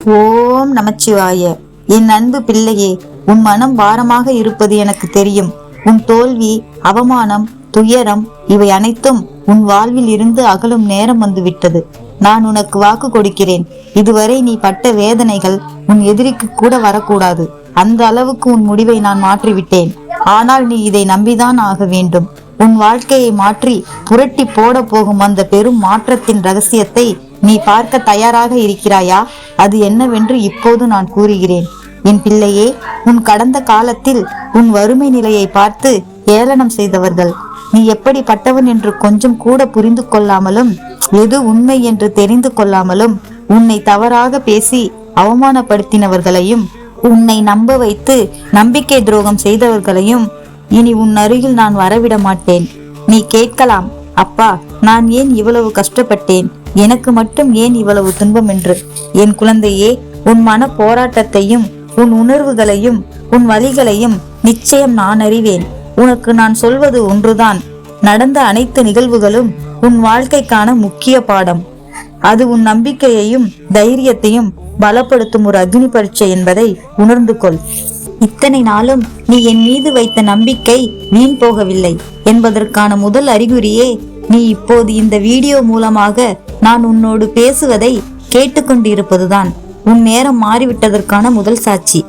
ஓம் நமச்சிவாய. என் அன்பு பிள்ளையே, உன் மனம் பாரமாக இருப்பது எனக்கு தெரியும். உன் தோல்வி, அவமானம், துயரம் இவை அனைத்தும் உன் வாழ்வில் இருந்து அகலும் நேரம் வந்துவிட்டது. நான் உனக்கு வாக்கு கொடுக்கிறேன். இதுவரை நீ பட்ட வேதனைகள் உன் எதிரிக்கு கூட வரக்கூடாது. அந்த அளவுக்கு உன் முடிவை நான் மாற்றிவிட்டேன். ஆனால் நீ இதை நம்பிதான் ஆக வேண்டும். உன் வாழ்க்கையை மாற்றி புரட்டி போட போகும் அந்த பெரும் மாற்றத்தின் ரகசியத்தை நீ பார்க்க தயாராக இருக்கிறாயா? அது என்னவென்று இப்போது நான் கூறுகிறேன். என் பிள்ளையே, உன் கடந்த காலத்தில் உன் வறுமை நிலையை பார்த்து ஏளனம் செய்தவர்கள், நீ எப்படிப்பட்டவன் என்று கொஞ்சம் கூட புரிந்து கொள்ளாமலும் எது உண்மை என்று தெரிந்து கொள்ளாமலும் உன்னை தவறாக பேசி அவமானப்படுத்தினவர்களையும், உன்னை நம்ப வைத்து நம்பிக்கை துரோகம் செய்தவர்களையும் இனி உன் அருகில் நான் வரவிட மாட்டேன். நீ கேட்கலாம், அப்பா, நான் ஏன் இவ்வளவு கஷ்டப்பட்டேன்? எனக்கு மட்டும் ஏன் இவ்வளவு துன்பம் என்று. என் குழந்தையே, உன் மன போராட்டத்தையும் உன் உணர்வுகளையும் உன் வலிகளையும் நிச்சயம் நான் அறிவேன். உனக்கு நான் சொல்வது ஒன்றுதான். நடந்த அனைத்து நிகழ்வுகளும் உன் வாழ்க்கைக்கான முக்கிய பாடம். அது உன் நம்பிக்கையையும் தைரியத்தையும் பலப்படுத்தும் ஒரு அக்னி பரீட்சை என்பதை உணர்ந்து கொள். இத்தனை நாளும் நீ என் மீது வைத்த நம்பிக்கை வீண் போகவில்லை என்பதற்கான முதல் அறிகுறியே நீ இப்போது இந்த வீடியோ மூலமாக நான் உன்னோடு பேசுவதை கேட்டுக்கொண்டிருப்பதுதான். உன் நேரம் மாறிவிட்டதற்கான முதல் சாட்சி.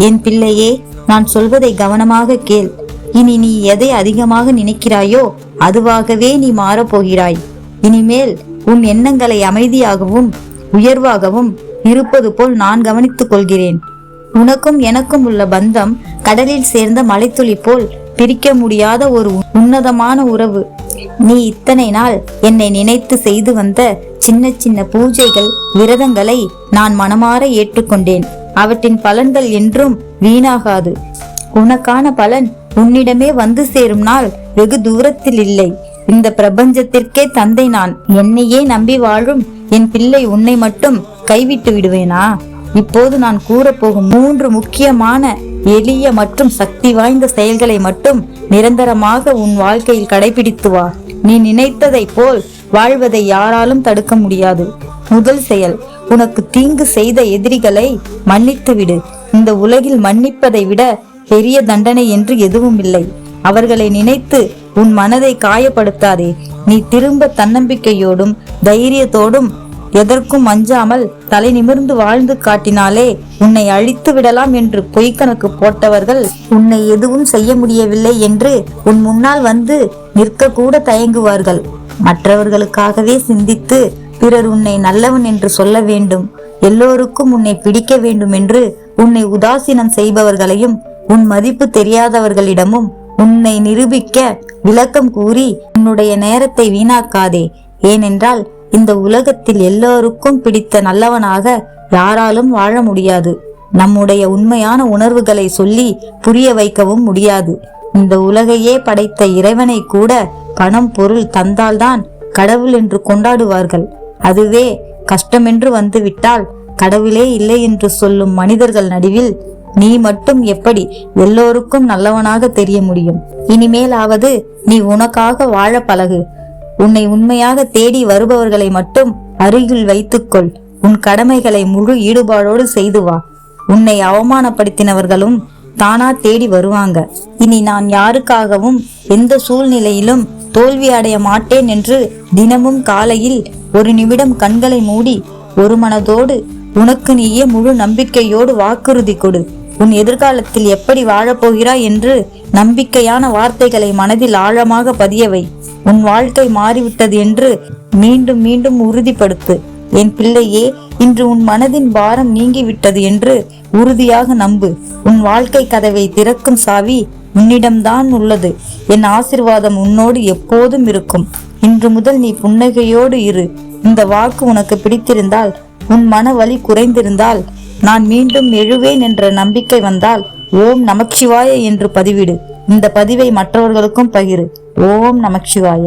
என் பிள்ளையே, நான் சொல்வதை கவனமாக கேள். இனி நீ எதை அதிகமாக நினைக்கிறாயோ அதுவாகவே நீ மாறப்போகிறாய். இனிமேல் உன் எண்ணங்களை அமைதியாகவும் உயர்வாகவும் இருப்பது போல் நான் கவனித்துக் கொள்கிறேன். உனக்கும் எனக்கும் உள்ள பந்தம் கடலில் சேர்ந்த மலைத்துளி போல் பிரிக்க முடியாத ஒரு உன்னதமான உறவு. நீ இத்தனை நாள் என்னை நினைத்து செய்து வந்த சின்ன சின்ன பூஜைகள், விரதங்களை நான் மனமாற ஏற்றுக்கொண்டேன். அவற்றின் பலன்கள் என்றும் வீணாகாது. உனக்கான பலன் உன்னிடமே வந்து சேரும் நாள் வெகு தூரத்தில் இல்லை. இந்த பிரபஞ்சத்திற்கே தந்தை நான். என்னையே நம்பி வாழும் என் பிள்ளை உன்னை மட்டும் கைவிட்டு விடுவேனா? இப்போது நான் கூறப்போகும் 3 முக்கியமான எளிய மற்றும் சக்தி வாய்ந்த செயல்களை மட்டும் நிரந்தரமாக உன் வாழ்க்கையில் கடைபிடித்து வா. நீ நினைத்ததை போல் வாழ்வதை யாராலும் தடுக்க முடியாது. முதல் செயல், உனக்கு தீங்கு செய்த எதிரிகளை மன்னித்து விடு. இந்த உலகில் மன்னிப்பதை விட பெரிய தண்டனை என்று எதுவும் இல்லை. அவர்களை நினைத்து உன் மனதை காயப்படுத்தாதே. நீ திரும்ப தன்னம்பிக்கையோடும் தைரியத்தோடும் எதற்கும் அஞ்சாமல் தலை நிமிர்ந்து வாழ்ந்து காட்டினாலே உன்னை அழித்து விடலாம் என்று பொய்க்கணக்கு போட்டவர்கள் உன்னை எதுவும் செய்ய முடியவில்லை என்று உன் முன்னால் வந்து நிற்க கூட தயங்குவார்கள். மற்றவர்களுக்காகவே சிந்தித்து பிறர் உன்னை நல்லவன் என்று சொல்ல வேண்டும், எல்லோருக்கும் உன்னை பிடிக்க வேண்டும் என்று உன்னை உதாசீனம் செய்பவர்களையும் உன் மதிப்பு தெரியாதவர்களிடமும் உன்னை நிரூபிக்க விளக்கம் கூறி உன்னுடைய நேரத்தை வீணாக்காதே. ஏனென்றால் இந்த உலகத்தில் எல்லோருக்கும் பிடித்த நல்லவனாக யாராலும் வாழ முடியாது. நம்முடைய உண்மையான உணர்வுகளை சொல்லி புரிய வைக்கவும் முடியாது. இந்த உலகையே படைத்த இறைவனை கூட பணம் பொருள் தந்தால்தான் கடவுள் என்று கொண்டாடுவார்கள். அதுவே கஷ்டமென்று வந்துவிட்டால் கடவுளே இல்லை என்று சொல்லும் மனிதர்கள் நடுவில் நீ மட்டும் எப்படி எல்லோருக்கும் நல்லவனாக தெரிய முடியும்? இனிமேலாவது நீ உனக்காக வாழ பழகு. உன்னை உண்மையாக தேடி வருபவர்களை மட்டும் அருகில் வைத்துக்கொள். உன் கடமைகளை முழு ஈடுபாடோடு செய்து வா. உன்னை அவமானப்படுத்தினவர்களும் தானா தேடி வருவாங்க. இனி நான் யாருக்காகவும் எந்த சூழ்நிலையிலும் தோல்வி அடைய மாட்டேன் என்று தினமும் காலையில் 1 நிமிடம் கண்களை மூடி ஒரு மனதோடு உனக்கு நீயே முழு நம்பிக்கையோடு வாக்குறுதி கொடு. உன் எதிர்காலத்தில் எப்படி வாழப்போகிறாய் என்று நம்பிக்கையான வார்த்தைகளை மனதில் ஆழமாக பதியவை. உன் வாழ்க்கை மாறிவிட்டது என்று மீண்டும் மீண்டும் உறுதிப்படுத்து. என் பிள்ளையே, இன்று உன் மனதின் பாரம் நீங்கிவிட்டது என்று உறுதியாக நம்பு. உன் வாழ்க்கை கதவை திறக்கும் சாவி உன்னிடம்தான் உள்ளது. என் ஆசிர்வாதம் உன்னோடு எப்போதும் இருக்கும். இன்று முதல் நீ புன்னகையோடு இரு. இந்த வாக்கு உனக்கு பிடித்திருந்தால், உன் மன வலி குறைந்திருந்தால், நான் மீண்டும் எழுவேன் என்ற நம்பிக்கை வந்தால் ஓம் நமச்சிவாய என்று பதிவிடு. இந்த பதிவை மற்றவர்களுக்கும் பகிரு. ஓம் நமச்சிவாய.